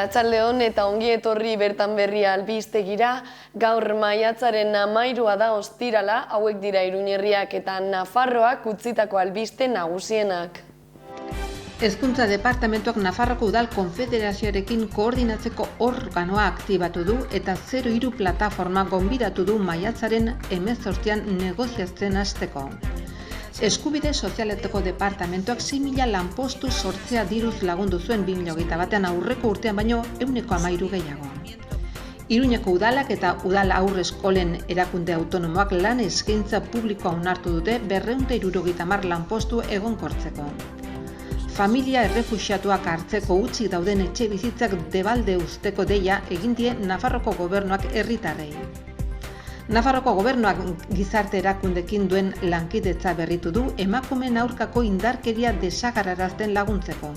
Arratsaldeon eta ongi etorri bertan berria albistegira, gaur maiatzaren 13 da ostirala, hauek dira Iruñerriak eta Nafarroak utzitako albiste nagusienak. Hezkuntza Departamentuak Nafarroko Udal Konfederazioarekin koordinatzeko organoa aktibatu du eta 03 plataforma gonbidatu du maiatzaren 18an negoziatzen hasteko. Eskubide Sozialetako Departamentuak 6.000 lanpostu sortzea diruz lagundu zuen 2021an aurreko urtean baino 13% gehiago. Iruñeko udalak eta udal haur-eskolen erakunde autonomoak lan eskaintza publikoa onartu dute 270 lanpostu egonkortzeko. Familia errefuxiatuak hartzeko hutsik dauden etxe bizitzak debalde uzteko deia egin die Nafarroko gobernuak herritarrei. Nafarroko gobernuak gizarte erakundekin duen lankidetza berritu du emakumeen aurkako indarkeria desagerrarazten laguntzeko.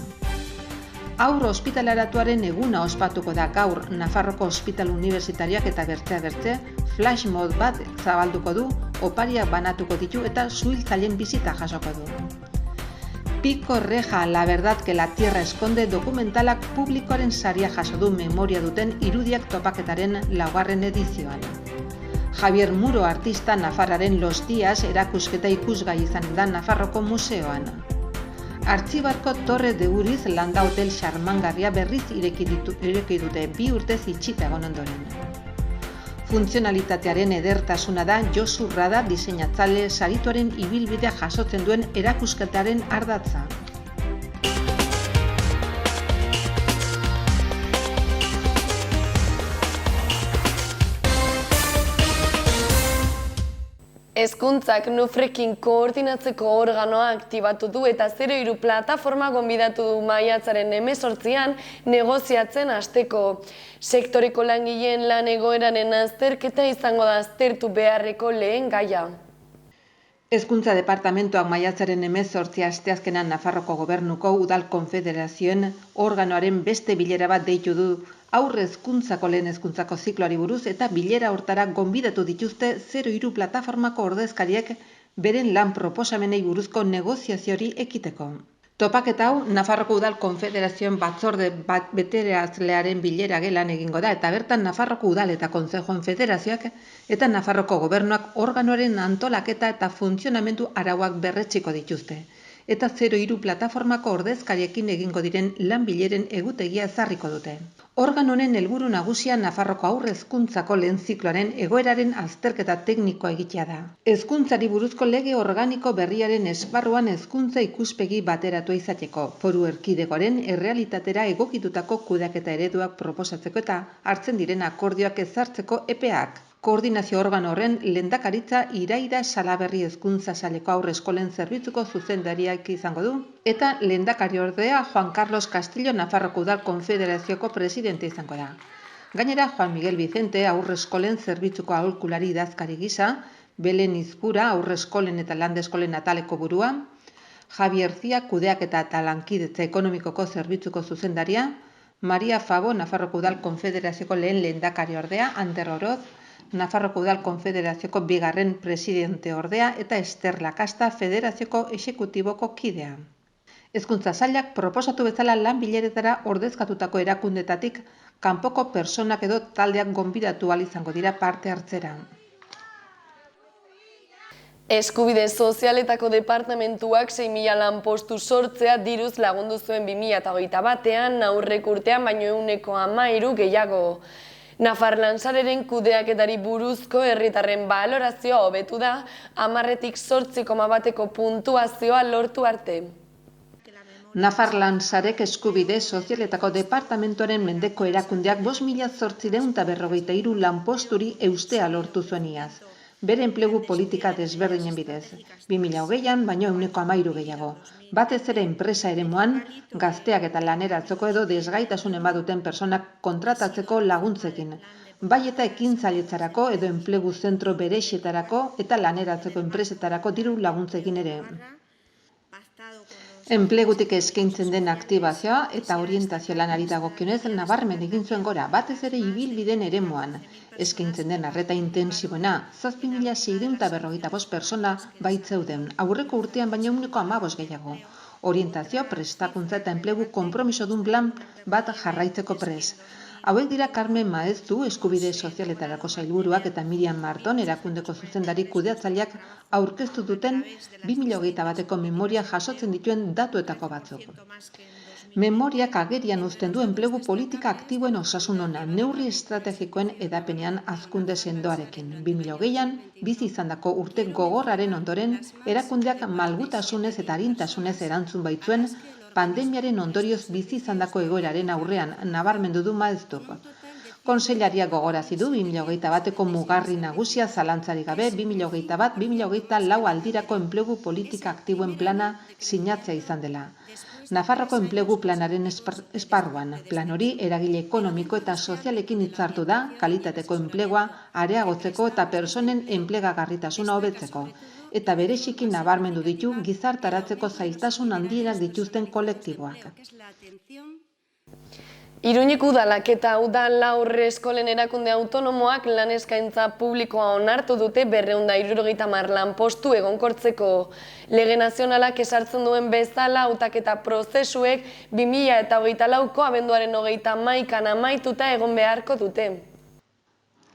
Haur ospitaleratuaren eguna ospatuko da gaur Nafarroko Ospital Unibertsitarioak eta bertzea flash mob bat zabalduko du, opariak banatuko ditu eta suhiltzaileen bizita jasoko du. Pico Reja, la verdad que la tierra esconde dokumentalak publikoaren saria jaso du memoria duten irudiak topaketaren 4. edizioan. Javier Muro artista Nafarraren Los Días erakusketa ikusgai izan da Nafarroko museoan. Artxibarko Torre de Uriz landa hotel xarmangarria berriz ireki dute 2 urtez itxita egon ondoren. Funtzionalitatearen edertasuna da Josu Rada diseinatzaile sarituaren ibilbidea jasotzen duen erakusketaren ardatza. Hezkuntzak Nufrekin koordinatzeko organoa aktibatu du eta 03 plataforma gonbidatu du maiatzaren 18an negoziatzen hasteko. Sektoreko langileen lan egoeraren azterketa izango da aztertu beharreko lehen gaia. Hezkuntza Departamentuak maiatzaren 18 asteazkenan Nafarroko Gobernuko Udal Konfederazioen organoaren beste bilera bat deitu du hezkuntzako lehen hezkuntzako zikloari buruz eta bilera hortara gonbidatu dituzte 03 plataformako ordezkariek beren lan proposamenei buruzko negoziaziori ekiteko. Topaketa hau Nafarroko Udal Konfederazioen batzorde betearazlearen bilera gelan egingo da eta bertan Nafarroko Udal eta Kontzejoen Federazioak eta Nafarroko Gobernuak organoaren antolaketa eta funtzionamendu arauak berretsiko dituzte. Eta 03 plataformako ordezkariekin egingo diren lan bileren egutegia ezarriko dute. Organo honen helburu nagusia Nafarroko hezkuntzako lehen zikloaren egoeraren azterketa teknikoa egitea da. Hezkuntzari buruzko lege organiko berriaren esparruan hezkuntza ikuspegi bateratua izateko, foru erkidegoaren errealitatera egokitutako kudeaketa ereduak proposatzeko eta hartzen diren akordioak ezartzeko epeak. Koordinazio organo horren lehendakaritza Iraida Salaberri hezkuntza saileko haur-eskolen zerbitzuko zuzendariak izango du eta lehendakariordea Juan Carlos Castillo Nafarroko Udal Konfederazioko presidente izango da. Gainera Juan Miguel Vicente haur-eskolen zerbitzuko aholkulari idazkari gisa, Belen Izpura haur-eskolen eta landeskolen ataleko burua, Javier Zia kudeaketa eta lankidetza ekonomikoko zerbitzuko zuzendaria, Maria Fabo Nafarroko Udal Konfederazioko lehen lehendakariordea, Ander Oroz, Nafarroko Udal Konfederazioko 2. presidente ordea eta Ester Lakasta Federazioko exekutiboko kidea. Hezkuntza sailak proposatu bezala lan bileretara ordezkatutako erakundetatik kanpoko pertsonak edo taldeak gonbidatu ahal izango dira parte hartzera. Eskubide Sozialetako Departamentuak 6.000 lanpostu sortzea diruz lagundu zuen 2021an aurreko urtean baino 13% gehiago. Nafar Lansareren kudeaketari buruzko herritarren balorazioa hobetu da 10tik 8,1 puntuazioa lortu arte. Nafar Lansarek Eskubide Sozialetako Departamentuaren mendeko erakundeak 5.853 lanposturi eustea lortu zuen iaz. Bere enplegu politika desberdinen bidez. 2020an baino 13% gehiago. Batez ere enpresa eremuan, gazteak eta laneratzeko edo desgaitasun baduten personak kontratatzeko laguntzekin. Bai eta ekintzailetzarako edo enplegu zentro berexetarako eta laneratzeko enpresetarako diru laguntzekin ere. Enplegutik eskaintzen den aktibazioa eta orientazio lanari dagokionez nabarmen egin zuen gora, batez ere ibilbideen eremuan. Eskaintzen den arreta intensiboena, 7.645 pertsona baitzeuden, aurreko urtean baino 15% gehiago. orientazio, prestakuntza eta enplegu konpromisodun plan bat jarraitzeko pres. Hauek dira Carmen Maeztu, eskubide sozialetarako sailburuak eta Miriam Marton, erakundeko zuzendari kudeatzaileak aurkeztu duten 2021ko memoria jasotzen dituen datuetako batzuk. Memoriak agerian uzten du enplegu politika aktiboen osasun ona, neurri estrategikoen edapenean hazkunde sendoarekin. 2020an, bizi izandako urte gogorraren ondoren, erakundeak malgutasunez eta arintasunez erantzun baitzuen pandemiaren ondorioz bizi izandako egoeraren aurrean nabarmendu du Maeztuk. Konseilariak gogorazi du 2021eko mugarri nagusia zalantzarik gabe 2021-2024 aldirako enplegu politika aktiboen plana sinatzea izan dela. Nafarroko enplegu planaren esparruan, plan hori eragile ekonomiko eta sozialekin hitzartu da kalitateko enplegua areagotzeko eta personen enplegagarritasuna hobetzeko, eta bereziki nabarmendu ditu gizartaratzeko zailtasun handienak dituzten kolektiboak. Iruñek udalak eta udal haurre eskolen erakunde autonomoak lan eskaintza publikoa onartu dute 270 lanpostu egonkortzeko. Lege nazionalak esartzen duen bezala hautaketa prozesuek 2024ko abenduaren 31an amaituta egon beharko dute.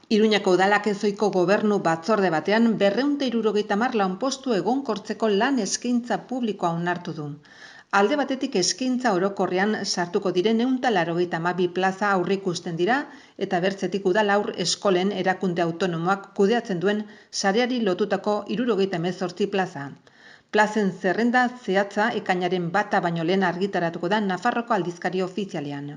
Iruñeko udalak ezoiko gobernu batzorde batean 270 lanpostu egonkortzeko lan eskaintza publikoa onartu du. Alde batetik eskaintza orokorrean sartuko diren 182 plaza aurreikusten dira eta bertzetik udal haur eskolen erakunde autonomoak kudeatzen duen sareari lotutako 78 plaza. Plazen zerrenda zehatza ekainaren 1 baino lehen argitaratuko da Nafarroko aldizkari ofizialean.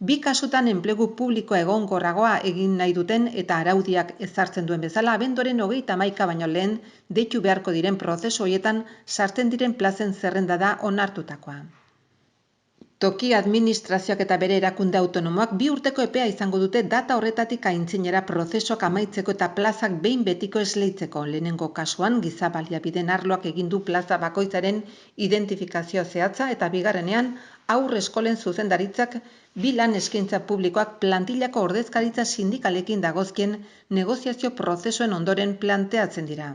Bi kasutan enplegu publikoa egonkorragoa egin nahi duten eta araudiak ezartzen duen bezala abenduaren 31 baino lehen deitu beharko diren prozesu horietan sartzen diren plazen zerrenda da onartutakoa. Toki administrazioak eta bere erakunde autonomoak 2 urteko epea izango dute data horretatik aintzinera prozesuak amaitzeko eta plazak behin betiko esleitzeko. Lehenengo kasuan giza baliabideen arloak egin du plaza bakoitzaren identifikazio zehatza eta bigarrenean haur eskolen zuzendaritzak 2 lan eskaintza publikoak plantillako ordezkaritza sindikalekin dagozkien negoziazio prozesuen ondoren planteatzen dira.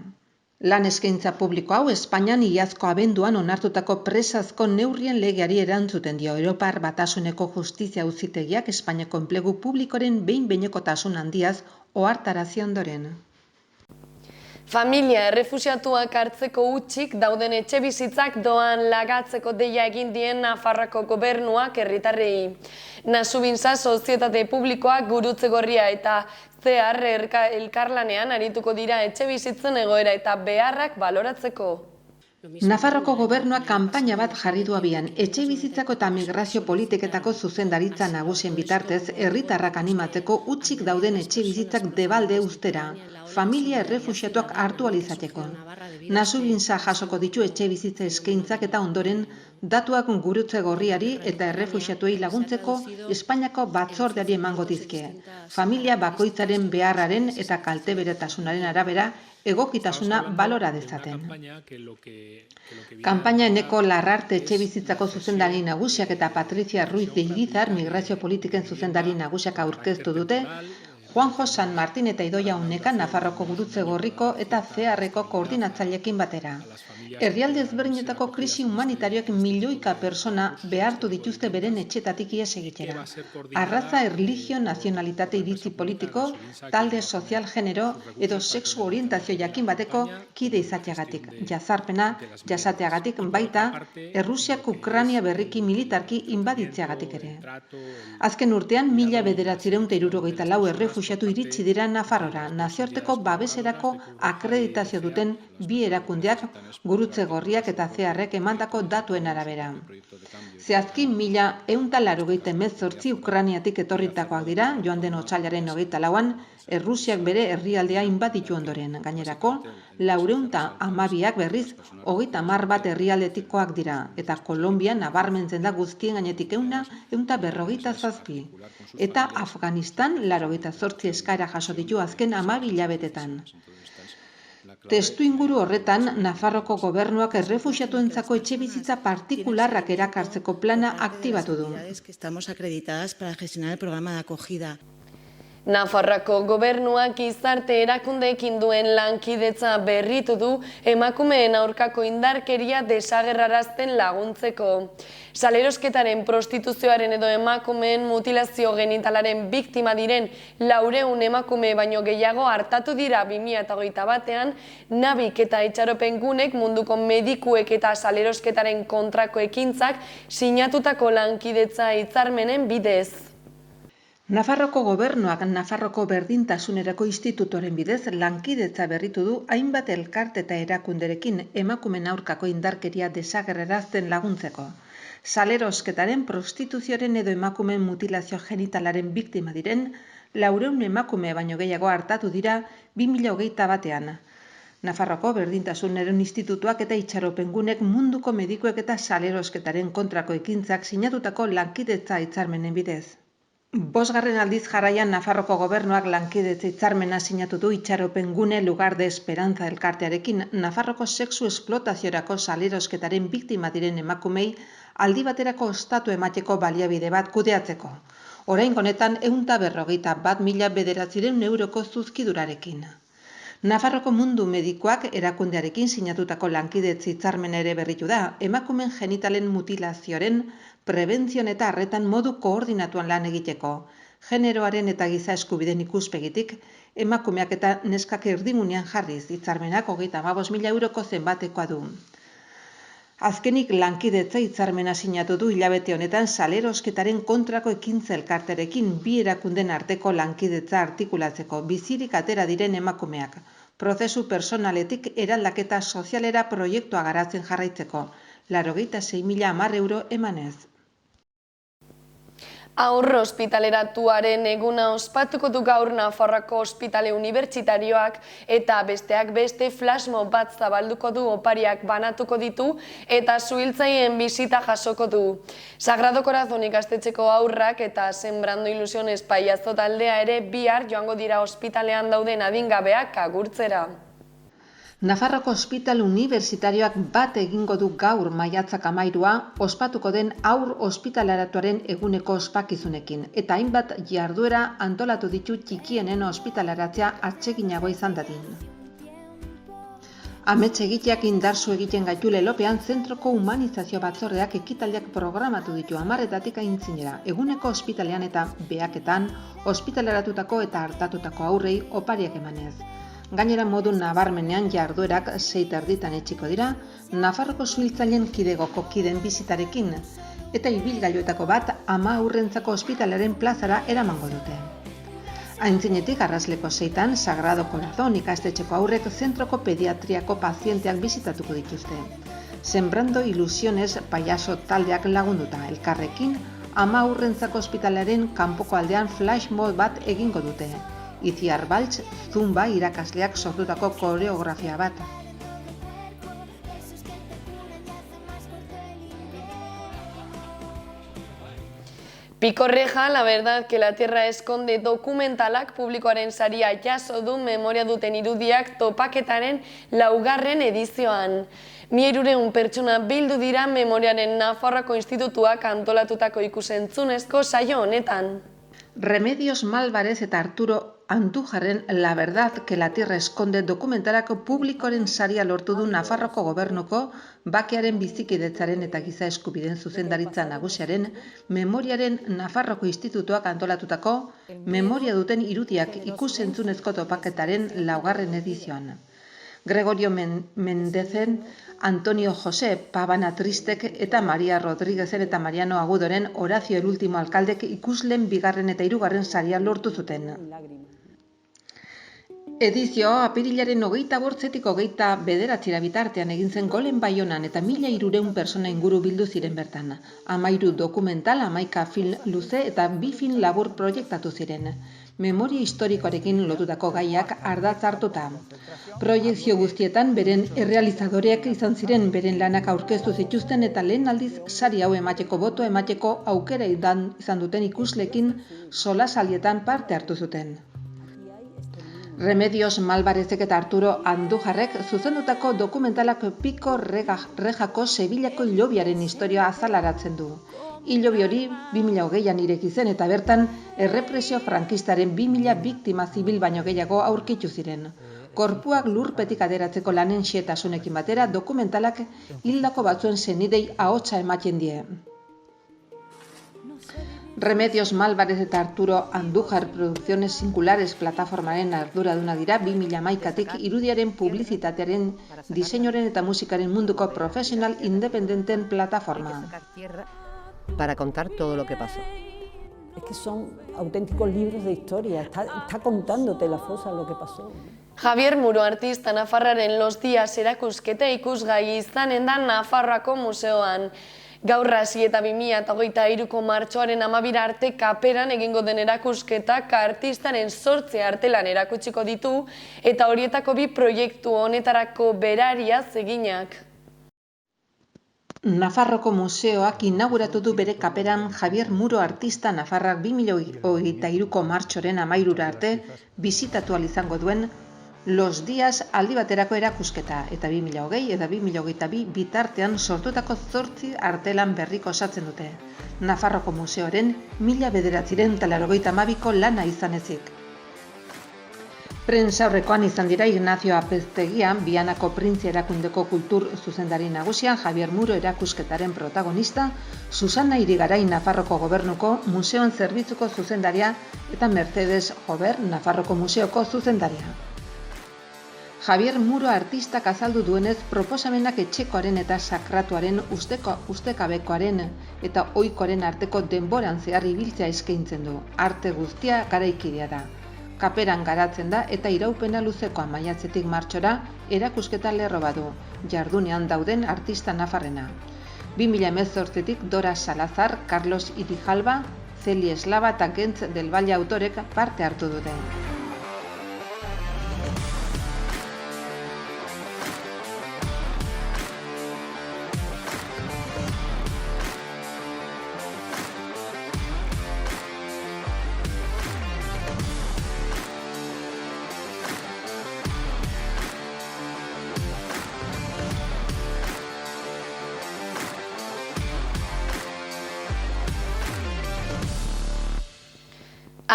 Lan eskaintza publiko hau Espainian iazko abenduan onartutako presazko neurrien legeari erantzuten dio. Europar Batasuneko Justizia Auzitegiak Espainiako enplegu publikoren behin-behinekotasun handiaz ohartarazi ondoren. Familia errefuxiatuak hartzeko hutsik dauden etxebizitzak doan lagatzeko deia egin dien Nafarroako gobernuak herritarrei. Nasubintza Sozietate Publikoak Gurutze Gorria eta CEAR elkarlanean arituko dira etxebizitzen egoera eta beharrak baloratzeko. Nafarroko gobernuak kanpaina bat jarri du abian. Etxebizitzako eta migrazio politiketako zuzendaritza nagusien bitartez herritarrak animatzeko hutsik dauden etxebizitzak debalde uztera, familia errefuxiatuak hartu ahal izateko. Nasubintza jasoko ditu etxebizitza eskaintzak eta ondoren datuak Gurutze Gorriari eta errefuxiatuei laguntzeko Espainiako batzordeari emango dizkie. Familia bakoitzaren beharraren eta kalteberatasunaren arabera egokitasuna balora dezaten. Kanpaina Eneko Larrarte etxebizitzako zuzendari nagusiak eta Patricia Ruiz de Irizar migrazio politiken zuzendari nagusiak aurkeztu dute, Juanjo San Martin eta Idoia Uneka Nafarroko Gurutze Gorriko eta CEARreko koordinatzaileekin batera. Herrialde ezberdinetako krisi humanitarioak milioika persona behartu dituzte beren etxetatik ihes egitera. Arraza, erlijio, nazionalitate, iritzi politiko, talde sozial genero edo sexu orientazio jakin bateko kide izateagatik. Jazarpena, jasateagatik baita Errusiak Ukraina berriki militarki inbaditzeagatik ere. Azken urtean 1974 errefuxiatu iritsi dira Nafarrora, nazioarteko babeserako akreditazio duten bi erakundeak Gurutze Gorriak eta CEARrek emandako datuen arabera. Zehazki 1188 Ukrainiatik etorritakoak dira, joan den otsailaren 24an, Errusiak bere herrialdea inbaditu ondoren. Gainerako, 412ak berriz 30 bat herrialdetikoak dira, eta Kolonbian nabarmentzen da guztien gainetik 157. Eta Afganistan 88 eskaera jaso ditu azken 12 hilabetetan. Testu inguru horretan, Nafarroko gobernuak errefuxiatuentzako etxebizitza partikularrak erakartzeko plana aktibatu du. Estamos acreditadas para gestionar el programa de acogida. Nafarroako gobernuak gizarte erakundeekin duen lankidetza berritu du emakumeen aurkako indarkeria desagerrarazten laguntzeko. Salerosketaren, prostituzioaren edo emakumeen mutilazio genitalaren biktima diren 400 emakume baino gehiago artatu dira 2021ean, Nabik eta Itxaropen Gunek munduko medikuek eta salerosketaren kontrako ekintzak sinatutako lankidetza hitzarmenen bidez. Nafarroko gobernuak Nafarroko Berdintasunerako Institutoren bidez lankidetza berritu du hainbat elkarte eta erakunderekin emakumeen aurkako indarkeria desagerrarazten laguntzeko. Salerosketaren, prostituzioaren edo emakumeen mutilazio genitalaren biktima diren 400 emakume baino gehiago artatu dira 2021ean. Nafarroko Berdintasunaren Institutuak eta Itxaropen Gunek munduko medikuek eta salerosketaren kontrako ekintzak sinatutako lankidetza hitzarmenen bidez. 5. aldiz jarraian Nafarroko gobernuak lankidetza hitzarmena sinatu du Itxaropen Gune Lugar de Esperanza elkartearekin Nafarroko sexu esplotaziorako salerosketaren biktima diren emakumei aldi baterako ostatu emateko baliabide bat kudeatzeko. Oraingo honetan 141.000 bederatziehun euroko zuzkidurarekin. Nafarroko mundu medikuak erakundearekin sinatutako lankidetza hitzarmena ere berritu da, emakumeen genitalen mutilazioaren prebentzion eta arretan modu koordinatuan lan egiteko. Generoaren eta giza eskubideen ikuspegitik, emakumeak eta neskak erdigunean jarriz hitzarmenak 35.000 euroko zenbatekoa du. Azkenik lankidetza hitzarmena sinatu du hilabete honetan salerosketaren kontrako ekintza elkartearekin bi erakunden arteko lankidetza artikulatzeko bizirik atera diren emakumeak, prozesu personaletik eraldaketa sozialera proiektua garatzen jarraitzeko, 86.010 euro emanez. Haur ospitaleratuaren eguna ospatuko du gaur Nafarroako Ospitale Unibertsitarioak eta besteak beste flashmob bat zabalduko du, opariak banatuko ditu eta suhiltzaileen bisita jasoko du. Sagrado Corazon ikastetxeko haurrak eta Sembrando Ilusiones pailazo taldea ere bihar joango dira ospitalean dauden adingabeak agurtzera. Nafarroko Ospitale Unibertsitarioak bat egingo du gaur maiatzak 13 ospatuko den haur ospitaleratuaren eguneko ospakizunekin eta hainbat jarduera antolatu ditu txikienen ospitaleratzea atseginagoa izan dadin. Amets egiteak indarsu egiten gaitu lelopean zentroko humanizazio batzordeak ekitaldiak programatu ditu 10etatik aintzinera, eguneko ospitalean eta behaketan ospitaleratutako eta hartatutako haurrei opariak emanez. Gainera modu nabarmenean jarduerak 6:30 etxiko dira, Nafarroko suhiltzaileen kidegoko kiden bisitarekin, eta ibilgailuetako bat ama haurrentzako ospitalaren plazara eramango dute. Aintzinetik arrasleko 6 Sagrado Corazon ikastetxeko haurrek zentroko pediatriako pazienteak bisitatuko dituzte. Sembrando Ilusiones pailazo taldeak lagunduta elkarrekin, ama haurrentzako ospitalaren kanpoko aldean flashmob bat egingo dute. Itziar Baltz, Zumba irakasleak sortutako koreografia bat. Picorreja, la verdad que la tierra esconde dokumentalak publikoaren saria jaso du memoria duten irudiak topaketaren 4. edizioan. 1.500 pertsona bildu dira memoriaren Nafarroako Institutuak antolatutako ikusentzunezko saio honetan. Remedios Malvarez eta Arturo Andujarren La verdad que la tierra esconde dokumentalako publikoaren saria lortu du Nafarroko gobernuko bakearen bizikidetzaren eta giza eskubideen zuzendaritza nagusiaren memoriaren Nafarroko Institutuak antolatutako memoria duten irudiak ikusentzunezko topaketaren 4. edizioan. Gregorio Mendezen, Antonio José Pavana Tristek eta Maria Rodríguezen eta Mariano Agudoren Horacio el último alcaldek ikusleen 2. eta 3. saria lortu zuten. Edizioa apirilaren 28-tik 29 bitartean egin zen Golen Baionan eta 1.300 pertsona inguru bildu ziren bertan. 13 dokumental, 11 film luze eta 2 film labur proiektatu ziren. Memoria historikoarekin lotutako gaiak ardatz hartuta. Proiekzio guztietan beren errealizadoreak izan ziren beren lanak aurkeztu zituzten eta lehen aldiz sari hau emateko boto emateko aukera izan duten ikuslekin solasaldietan parte hartu zuten. Remedios Malvarezek eta Arturo Andujarrek zuzendutako dokumentalak Pico Rejako Sevillako hilobiaren historia azalaratzen du. Hilobi hori 2020an ireki zen eta bertan errepresio frankistaren 2000 biktima zibil baino gehiago aurkitu ziren. Korpuak lurpetik ateratzeko lanen xehetasunekin batera dokumentalak hildako batzuen senidei ahotsa ematen die. Remedios Malvarez eta Arturo Andújar Producciones Singulares plataformaren arduraduna dira 2011tik irudiaren publizitatearen, diseinuaren eta musikaren munduko profesional independenten plataforma. Para contar todo lo que pasó. Es que son auténticos libros de historia, está contándote la fosa lo que pasó. Javier Muro artista nafarraren Los Días erakusketa ikusgai izanen da Nafarroako museoan. Gaur hasi eta 2023ko martxoaren 12 arte Kaperan egingo den erakusketak artistaren 8 artelan erakutsiko ditu eta horietako 2 proiektu honetarako berariaz eginak. Nafarroko museoak inauguratu du bere Kaperan Javier Muro artista Nafarrak 2023ko martxoren 13 arte bisitatu ahal izango duen Los Días aldi baterako erakusketa eta 2020 eta 2022 bitartean sortutako 8 artelan berriko osatzen dute. Nafarroko museoaren 1982ko lana izan ezik. Prentsaurrekoan izan dira Ignacio Apeztegian, Bianako Printzia erakundeko kultur zuzendari nagusian, Javier Muro erakusketaren protagonista, Susana Irigaray Nafarroko Gobernuko museoen zerbitzuko zuzendaria eta Mercedes Jover Nafarroko museoko zuzendaria. Javier Muro artistak azaldu duenez, proposamenak etxekoaren eta sakratuaren ustekabekoaren eta ohikoaren arteko denboran zehar ibiltzea eskaintzen du. Arte guztia garaikidea da. Kaperan garatzen da eta iraupena luzekoa maiatzetik martxora erakusketa lerro badu, jardunean dauden artista nafarrena. 2018tik Dora Salazar, Carlos Irijalba, Celi Eslava eta Gentz del Valle autorek parte hartu dute.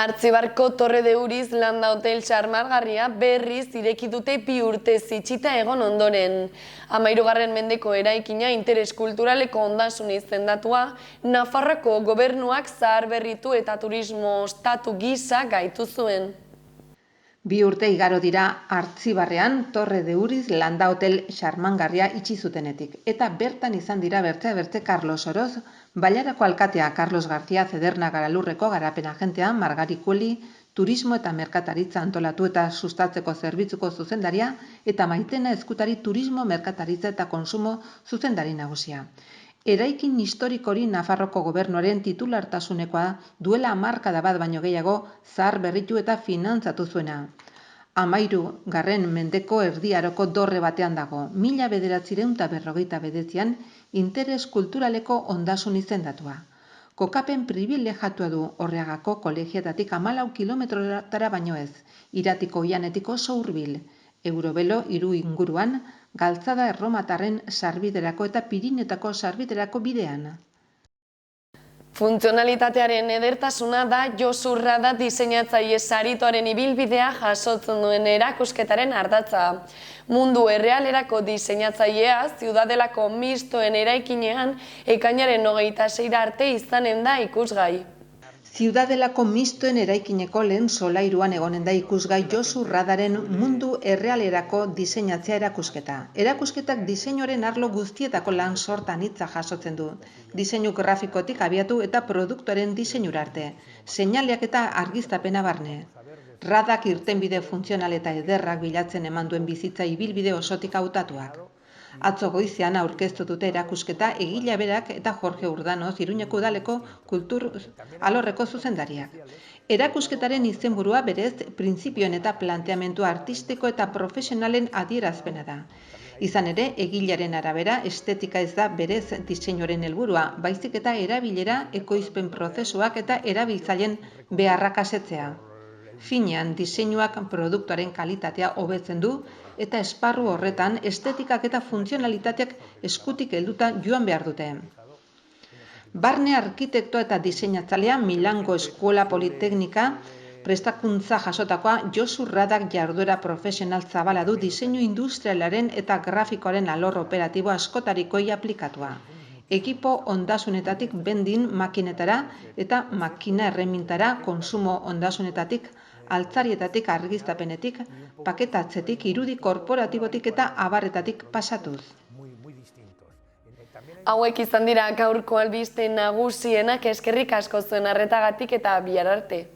Artzibarko Torre de Uriz landa hotel xarmargarria berriz ireki dute 2 urte itxita egon ondoren. 13. mendeko eraikina interes kulturaleko ondasun izendatua, Nafarroako gobernuak zaharberritu eta turismo ostatu gisa gaitu zuen. 2 urte igaro dira Artzibarrean Torre de Uriz landa hotel xarmangarria itxi zutenetik. Eta bertan izan dira bertze Carlos Oroz, Bailarako alkatea Carlos García Cederna Garalurreko garapen agentea Margari Kueli, turismo eta merkataritza antolatu eta sustatzeko zerbitzuko zuzendaria eta Maitena Ezkutari turismo, merkataritza eta konsumo zuzendari nagusia. Eraikin historikori Nafarroko gobernuaren titulartasunekoa duela hamarkada bat baino gehiago zahar berritu eta finantzatu zuena. 13. mendeko erdiaroko dorre batean dago, 1949an interes kulturaleko ondasun izendatua. Kokapen pribilegiatua du Orreagako kolegiatatik 14 kilometrotara baino ez, Iratiko oihanetik oso hurbil, Eurobelo hiru inguruan, Galtzada Erromatarren sarbiderako eta Pirinetako sarbiderako bidean. Funtzionalitatearen edertasuna da Josu Rada diseinatzaile saritoaren ibilbidea jasotzen duen erakusketaren ardatza. Mundu errealerako diseinatzailea Ziudadelako mistoen eraikinean ekainaren 26 arte izanen da ikusgai. Ziudadelako mistoen eraikineko lehen solairuan egonen da ikusgai Josu Radaren mundu errealerako diseinatzea erakusketa. Erakusketak diseinuaren arlo guztietako lan sorta anitza jasotzen du. Diseinu grafikotik abiatu eta produktuaren diseinura arte. Seinaleak eta argiztapena barne. Radak irtenbide funtzional eta ederrak bilatzen eman duen bizitza ibilbide osotik hautatuak. Atzo goizean aurkeztu dute erakusketa egile berak eta Jorge Urdanoz Iruñeko udaleko kultur alorreko zuzendariak. Erakusketaren izenburua berez printzipioen eta planteamendu artistiko eta profesionalen adierazpena da. Izan ere, egilearen arabera estetika ez da berez diseinuaren helburua, baizik eta erabilera ekoizpen prozesuak eta erabiltzaileen beharrak asetzea. Finean, diseinuak produktuaren kalitatea hobetzen du eta esparru horretan estetikak eta funtzionalitateak eskutik helduta joan behar dute. Barne arkitektoa eta diseinatzailea Milango Eskola Politeknika prestakuntza jasotakoa Josu Radak jarduera profesional zabala du diseinu industrialaren eta grafikoaren alor operatibo askotarikoi aplikatua. Ekipo ondasunetatik bendin makinetara eta makina erremintara konsumo ondasunetatik, altzarietatik argiztapenetik, paketatzetik, irudi korporatibotik eta abarretatik pasatuz. Hauek izan dira gaurko albiste nagusienak, eskerrik asko zuen arretagatik eta bihar arte.